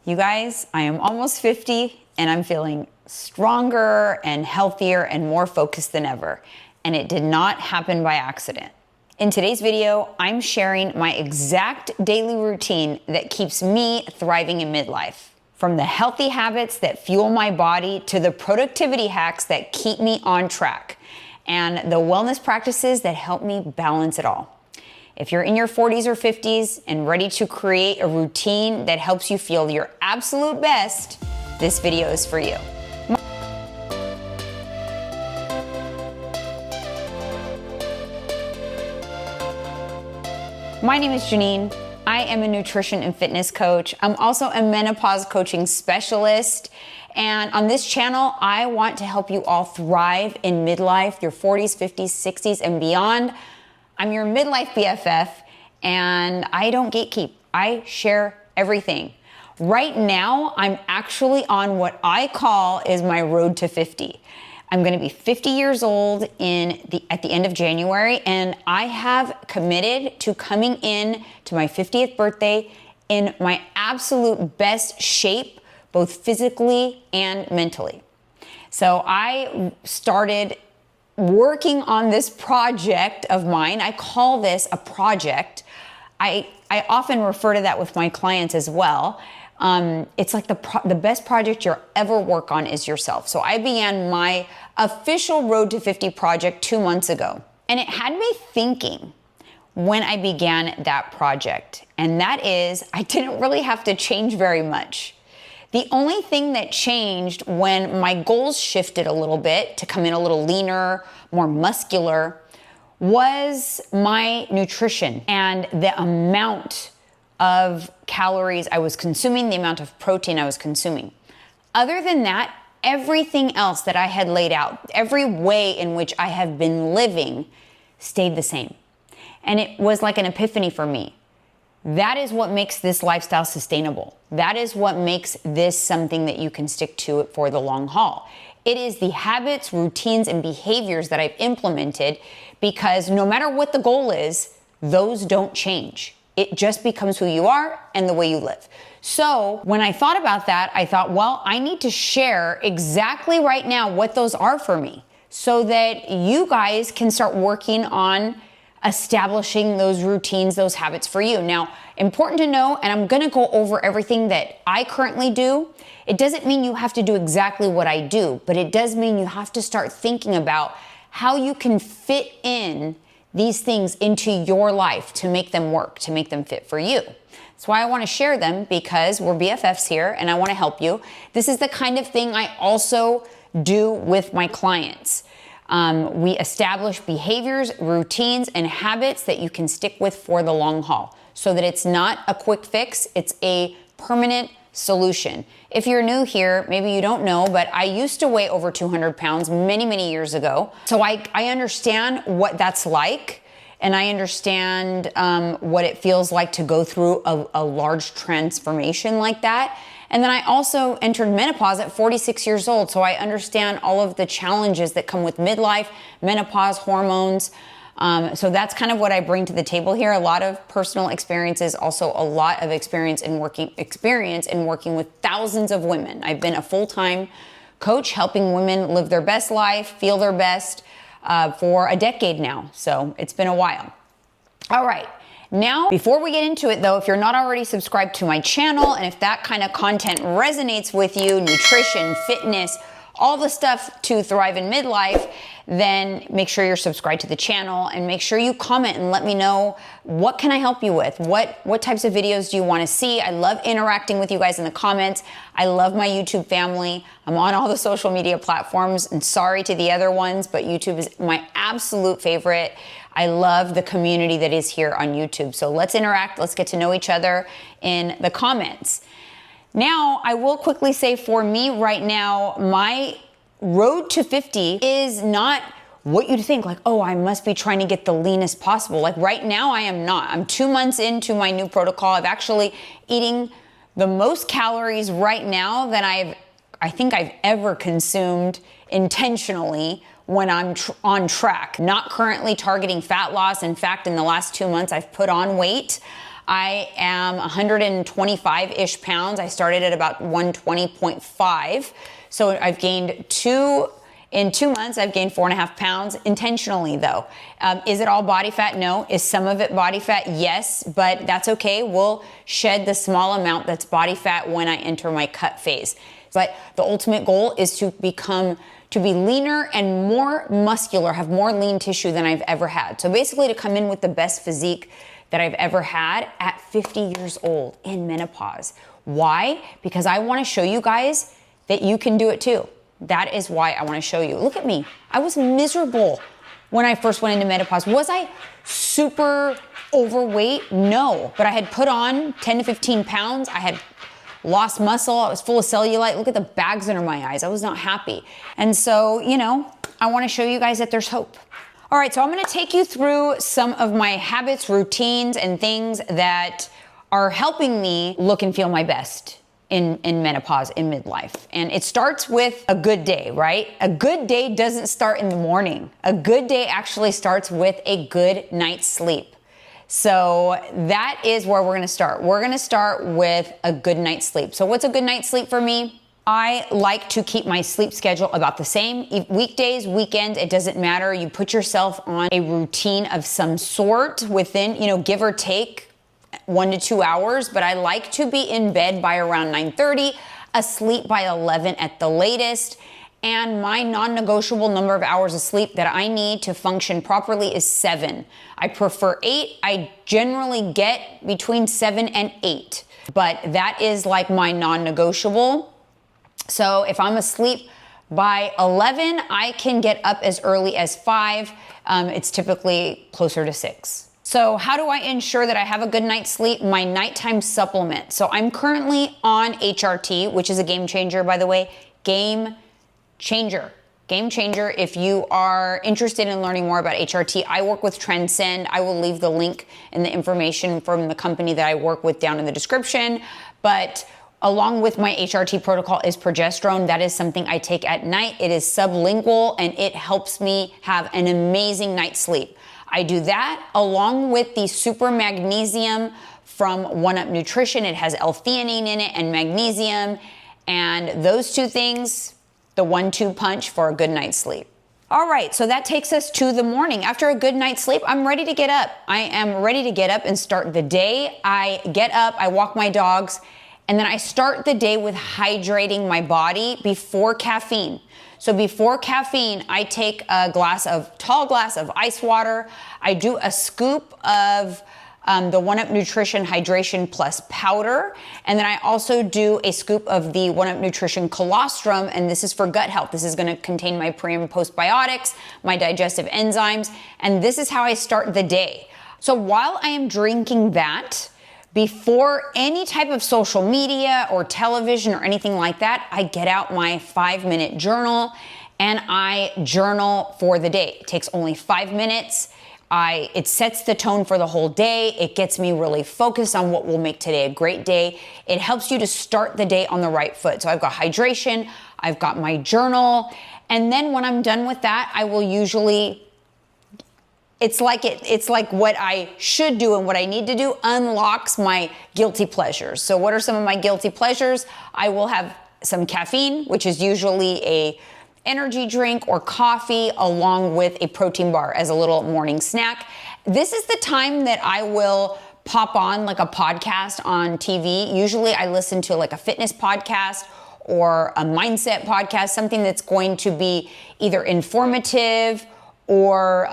You guys, I am almost 50 and I'm feeling stronger and healthier and more focused than ever. And it did not happen by accident. In today's video, I'm sharing my exact daily routine that keeps me thriving in midlife. From the healthy habits that fuel my body to the productivity hacks that keep me on track and the wellness practices that help me balance it all. If you're in your 40s or 50s and ready to create a routine that helps you feel your absolute best, this video is for you. My name is Janine. I am a nutrition and fitness coach. I'm also a menopause coaching specialist. And on this channel, I want to help you all thrive in midlife, your 40s, 50s, 60s, and beyond. I'm your midlife BFF, and I don't gatekeep. I share everything. Right now, I'm actually on what I call is my road to 50. I'm gonna be 50 years old at the end of January, and I have committed to coming in to my 50th birthday in my absolute best shape, both physically and mentally. So I started working on this project of mine. I call this a project. I often refer to that with my clients as well. It's like the best project you'll ever work on is yourself. So I began my official Road to 50 project 2 months ago. And it had me thinking when I began that project. And that is, I didn't really have to change very much. The only thing that changed when my goals shifted a little bit to come in a little leaner, more muscular, was my nutrition and the amount of calories I was consuming, the amount of protein I was consuming. Other than that, everything else that I had laid out, every way in which I have been living stayed the same. And it was like an epiphany for me. That is what makes this lifestyle sustainable. That is what makes this something that you can stick to for the long haul. It is the habits, routines, and behaviors that I've implemented, because no matter what the goal is, those don't change. It just becomes who you are and the way you live. So when I thought about that, I thought, well, I need to share exactly right now what those are for me so that you guys can start working on establishing those routines, those habits for you. Now, important to know, and I'm gonna go over everything that I currently do. It doesn't mean you have to do exactly what I do, but it does mean you have to start thinking about how you can fit in these things into your life to make them work, to make them fit for you. That's why I wanna share them, because we're BFFs here and I wanna help you. This is the kind of thing I also do with my clients. We establish behaviors, routines, and habits that you can stick with for the long haul so that it's not a quick fix, it's a permanent solution. If you're new here, maybe you don't know, but I used to weigh over 200 pounds many, many years ago. So I understand what that's like, and I understand what it feels like to go through a large transformation like that. And then I also entered menopause at 46 years old, so I understand all of the challenges that come with midlife, menopause, hormones. So that's kind of what I bring to the table here. A lot of personal experiences, also a lot of experience in working with thousands of women. I've been a full-time coach helping women live their best life, feel their best for a decade now. So it's been a while. All right. Now, before we get into it though, if you're not already subscribed to my channel, and if that kind of content resonates with you, nutrition, fitness, all the stuff to thrive in midlife, then make sure you're subscribed to the channel and make sure you comment and let me know, what can I help you with? What types of videos do you want to see? I love interacting with you guys in the comments. I love my YouTube family. I'm on all the social media platforms, and sorry to the other ones, but YouTube is my absolute favorite. I love the community that is here on YouTube. So let's interact, let's get to know each other in the comments. Now, I will quickly say, for me right now, my road to 50 is not what you'd think, like, oh, I must be trying to get the leanest possible. Like right now, I am not. I'm 2 months into my new protocol. I'm actually eating the most calories right now than I think I've ever consumed intentionally when I'm on track. Not currently targeting fat loss. In fact, in the last 2 months, I've put on weight. I am 125-ish pounds. I started at about 120.5. So I've gained in 2 months, I've gained 4.5 pounds intentionally though. Is it all body fat? No. Is some of it body fat? Yes, but that's okay. We'll shed the small amount that's body fat when I enter my cut phase. But the ultimate goal is to be leaner and more muscular, have more lean tissue than I've ever had. So basically to come in with the best physique that I've ever had at 50 years old in menopause. Why? Because I want to show you guys that you can do it too. That is why I want to show you. Look at me. I was miserable when I first went into menopause. Was I super overweight? No, but I had put on 10 to 15 pounds. I had lost muscle. I was full of cellulite. Look at the bags under my eyes. I was not happy. And so, I want to show you guys that there's hope. All right, so I'm going to take you through some of my habits, routines, and things that are helping me look and feel my best in menopause, in midlife. And it starts with a good day, right? A good day doesn't start in the morning. A good day actually starts with a good night's sleep. So that is where we're going to start. We're going to start with a good night's sleep. So what's a good night's sleep for me? I like to keep my sleep schedule about the same. Weekdays, weekends, it doesn't matter. You put yourself on a routine of some sort within, give or take 1 to 2 hours, but I like to be in bed by around 9:30, asleep by 11 at the latest. And my non-negotiable number of hours of sleep that I need to function properly is 7. I prefer 8. I generally get between 7 and 8, but that is like my non-negotiable. So if I'm asleep by 11, I can get up as early as 5. It's typically closer to 6. So how do I ensure that I have a good night's sleep? My nighttime supplement. So I'm currently on HRT, which is a game changer, by the way. Game changer. If you are interested in learning more about HRT, I work with Transcend. I will leave the link and the information from the company that I work with down in the description. But along with my HRT protocol is progesterone. That is something I take at night. It is sublingual and it helps me have an amazing night's sleep. I do that along with the super magnesium from 1UP Nutrition. It has L-theanine in it and magnesium. And those two things, the 1-2 punch for a good night's sleep. All right, so that takes us to the morning. After a good night's sleep, I'm ready to get up. I am ready to get up and start the day. I get up, I walk my dogs, and then I start the day with hydrating my body before caffeine. So before caffeine, I take a tall glass of ice water. I do a scoop of the 1UP Nutrition Hydration Plus powder. And then I also do a scoop of the 1UP Nutrition Colostrum, and this is for gut health. This is gonna contain my pre and postbiotics, my digestive enzymes, and this is how I start the day. So while I am drinking that, before any type of social media or television or anything like that, I get out my 5-minute journal and I journal for the day. It takes only 5 minutes. It sets the tone for the whole day. It gets me really focused on what will make today a great day. It helps you to start the day on the right foot. So I've got hydration, I've got my journal, and then when I'm done with that, I will usually it's like what I should do and what I need to do unlocks my guilty pleasures. So what are some of my guilty pleasures? I will have some caffeine, which is usually a energy drink or coffee along with a protein bar as a little morning snack. This is the time that I will pop on like a podcast on TV. Usually I listen to like a fitness podcast or a mindset podcast, something that's going to be either informative or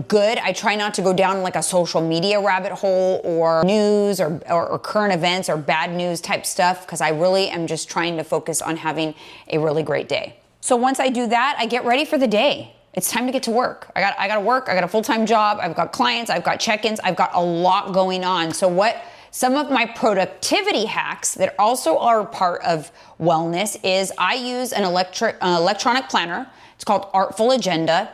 good. I try not to go down like a social media rabbit hole or news or current events or bad news type stuff, because I really am just trying to focus on having a really great day. So once I do that, I get ready for the day. It's time to get to work. I got to work. I got a full-time job. I've got clients. I've got check-ins. I've got a lot going on. So some of my productivity hacks that also are part of wellness is I use an electronic planner. It's called Artful Agenda.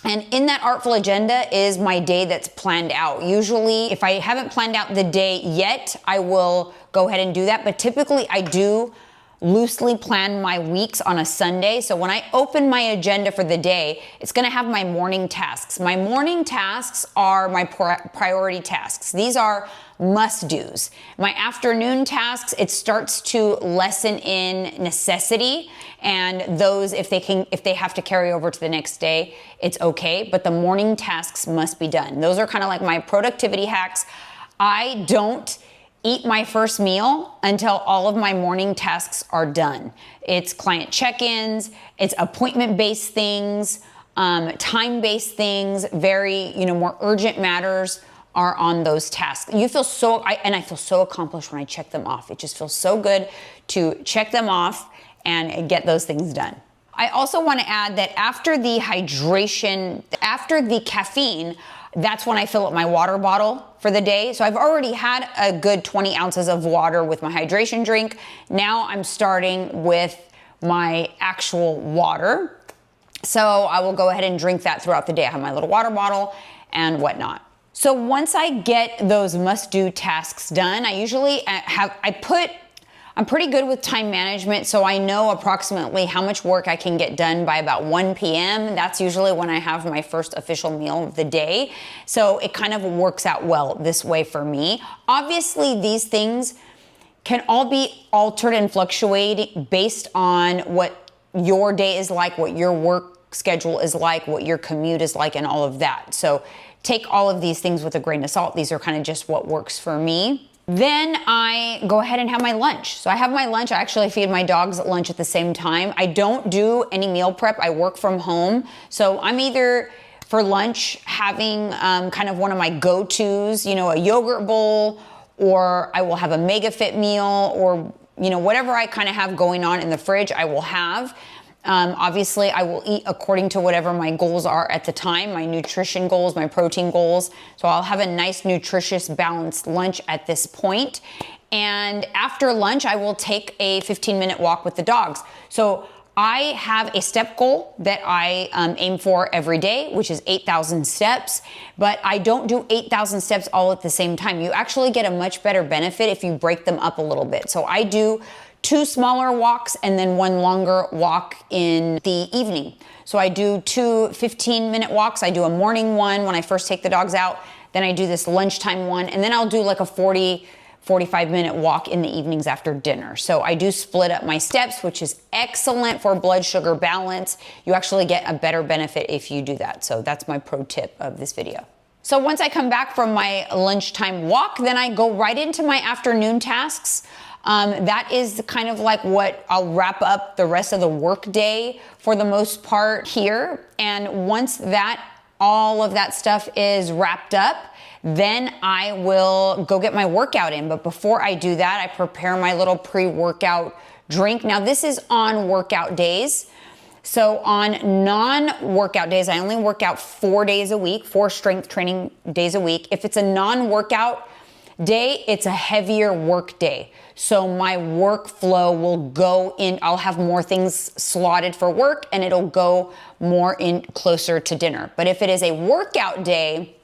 And in that Artful Agenda is my day that's planned out. Usually, if I haven't planned out the day yet, I will go ahead and do that. But typically, I do loosely plan my weeks on a Sunday. So when I open my agenda for the day, it's gonna have my morning tasks. My morning tasks are my priority tasks. These are must-dos. My afternoon tasks, it starts to lessen in necessity, and those, if they have to carry over to the next day, it's okay, but the morning tasks must be done. Those are kind of like my productivity hacks. I don't eat my first meal until all of my morning tasks are done. It's client check-ins, it's appointment-based things, time-based things, very, more urgent matters are on those tasks. You feel so, I feel so accomplished when I check them off. It just feels so good to check them off and get those things done. I also want to add that after the hydration, after the caffeine, that's when I fill up my water bottle for the day. So I've already had a good 20 ounces of water with my hydration drink. Now I'm starting with my actual water. So I will go ahead and drink that throughout the day. I have my little water bottle and whatnot. So once I get those must-do tasks done, I'm pretty good with time management, so I know approximately how much work I can get done by about 1 p.m. That's usually when I have my first official meal of the day. So it kind of works out well this way for me. Obviously, these things can all be altered and fluctuating based on what your day is like, what your work schedule is like, what your commute is like, and all of that. So take all of these things with a grain of salt. These are kind of just what works for me. Then I go ahead and have my lunch. So I have my lunch. I actually feed my dogs at lunch at the same time. I don't do any meal prep. I work from home. So I'm either for lunch having kind of one of my go-tos, a yogurt bowl, or I will have a Mega Fit meal, or whatever I kind of have going on in the fridge, I will have. Obviously, I will eat according to whatever my goals are at the time, my nutrition goals, my protein goals. So I'll have a nice, nutritious, balanced lunch at this point. And after lunch, I will take a 15-minute walk with the dogs. So I have a step goal that I aim for every day, which is 8,000 steps, but I don't do 8,000 steps all at the same time. You actually get a much better benefit if you break them up a little bit. So I do 2 smaller walks and then 1 longer walk in the evening. So I do 2 15-minute walks. I do a morning one when I first take the dogs out. Then I do this lunchtime one, and then I'll do like a 45-minute walk in the evenings after dinner. So I do split up my steps, which is excellent for blood sugar balance. You actually get a better benefit if you do that. So that's my pro tip of this video. So once I come back from my lunchtime walk, then I go right into my afternoon tasks. That is kind of like what I'll wrap up the rest of the work day for the most part here. And once all of that stuff is wrapped up, then I will go get my workout in. But before I do that, I prepare my little pre-workout drink. Now this is on workout days. So on non-workout days, I only work out 4 days a week, 4 strength training days a week. If it's a non-workout day, it's a heavier work day. So my workflow will go in, I'll have more things slotted for work, and it'll go more in closer to dinner. But if it is a workout day,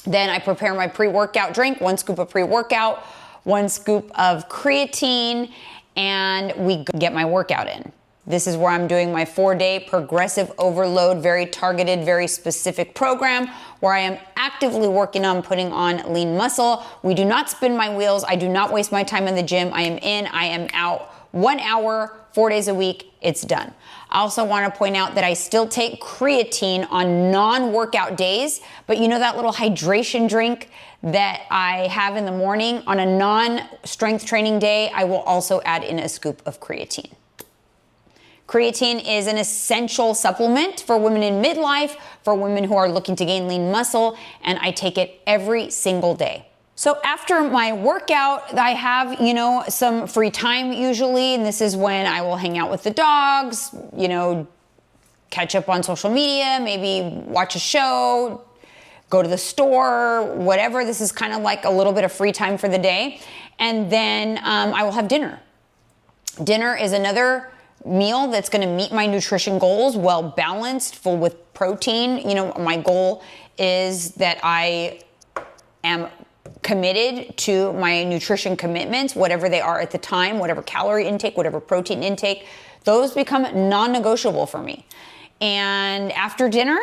then I prepare my pre-workout drink, 1 scoop of pre-workout, 1 scoop of creatine, and we get my workout in. This is where I'm doing my 4-day progressive overload, very targeted, very specific program where I am actively working on putting on lean muscle. We do not spin my wheels. I do not waste my time in the gym. I am in, I am out. 1 hour, 4 days a week, it's done. I also want to point out that I still take creatine on non-workout days, but that little hydration drink that I have in the morning on a non-strength training day, I will also add in a scoop of creatine. Creatine is an essential supplement for women in midlife, for women who are looking to gain lean muscle, and I take it every single day. So after my workout, I have, some free time usually, and this is when I will hang out with the dogs, catch up on social media, maybe watch a show, go to the store, whatever. This is kind of like a little bit of free time for the day. And then I will have dinner. Dinner is another meal that's going to meet my nutrition goals, well balanced, full with protein. My goal is that I am committed to my nutrition commitments, whatever they are at the time, whatever calorie intake, whatever protein intake, those become non-negotiable for me. And after dinner,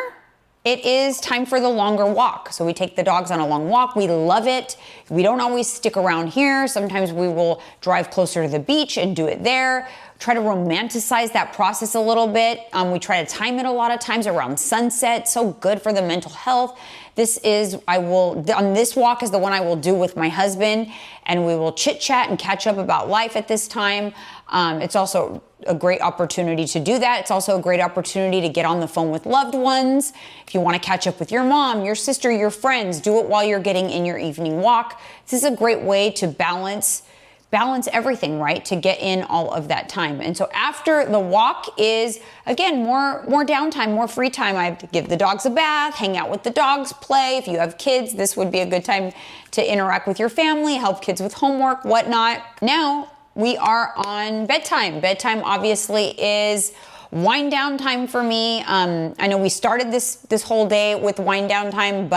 it is time for the longer walk. So we take the dogs on a long walk. We love it. We don't always stick around here. Sometimes we will drive closer to the beach and do it there. Try to romanticize that process a little bit. We try to time it a lot of times around sunset. So good for the mental health. On this walk is the one I will do with my husband, and we will chit chat and catch up about life at this time. It's also a great opportunity to do that. It's also a great opportunity to get on the phone with loved ones. If you want to catch up with your mom, your sister, your friends, do it while you're getting in your evening walk. This is a great way to balance everything, right? To get in all of that time. And so after the walk is, again, more downtime, more free time. I have to give the dogs a bath, hang out with the dogs, play. If you have kids, this would be a good time to interact with your family, help kids with homework, whatnot. Now we are on bedtime. Bedtime obviously is wind down time for me. I know we started this whole day with wind down time,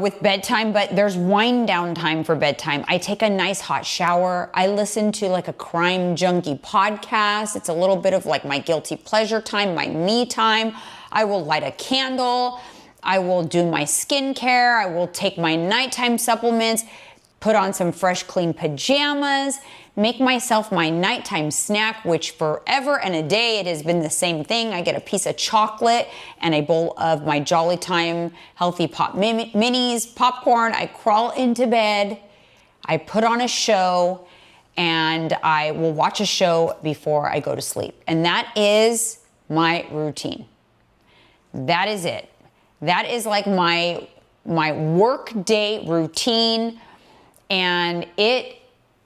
with bedtime, but there's wind down time for bedtime. I take a nice hot shower. I listen to like a crime junkie podcast. It's a little bit of like my guilty pleasure time, my me time. I will light a candle. I will do my skincare. I will take my nighttime supplements, put on some fresh, clean pajamas, make myself my nighttime snack, which forever and a day it has been the same thing. I get a piece of chocolate and a bowl of my Jolly Time Healthy Pop Minis popcorn. I crawl into bed, I put on a show, and I will watch a show before I go to sleep. And that is my routine. That is it. That is like my work day routine, and it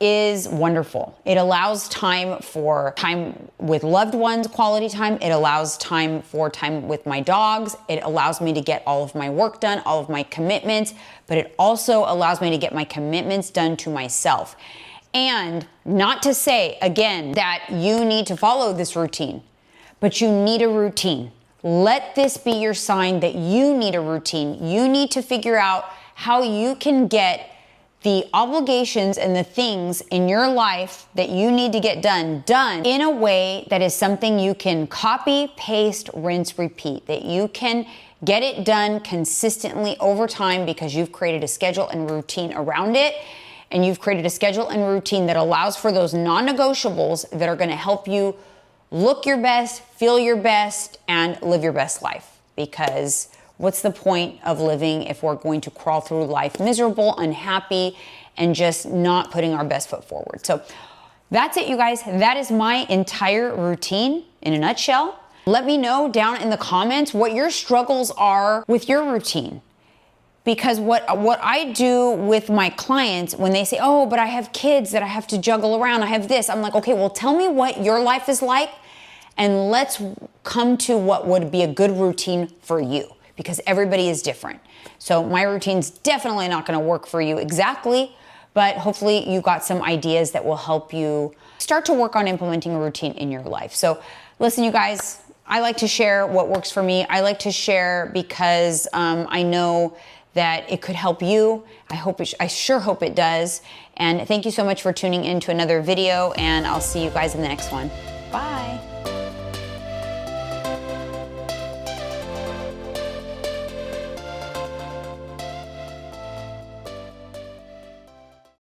is wonderful. It allows time for time with loved ones, quality time. It allows time for time with my dogs. It allows me to get all of my work done, all of my commitments, but it also allows me to get my commitments done to myself. And not to say, again, that you need to follow this routine, but you need a routine. Let this be your sign that you need a routine. You need to figure out how you can get the obligations and the things in your life that you need to get done in a way that is something you can copy, paste, rinse, repeat, that you can get it done consistently over time because you've created a schedule and routine around it. And you've created a schedule and routine that allows for those non-negotiables that are going to help you look your best, feel your best, and live your best life. Because what's the point of living if we're going to crawl through life miserable, unhappy, and just not putting our best foot forward? So that's it, you guys. That is my entire routine in a nutshell. Let me know down in the comments what your struggles are with your routine. Because what I do with my clients when they say, oh, but I have kids that I have to juggle around, I have this. I'm like, okay, well, tell me what your life is like, and let's come to what would be a good routine for you. Because everybody is different. So my routine's definitely not gonna work for you exactly, but hopefully you got some ideas that will help you start to work on implementing a routine in your life. So listen, you guys, I like to share what works for me. I like to share because I know that it could help you. I sure hope it does. And thank you so much for tuning in to another video, and I'll see you guys in the next one. Bye.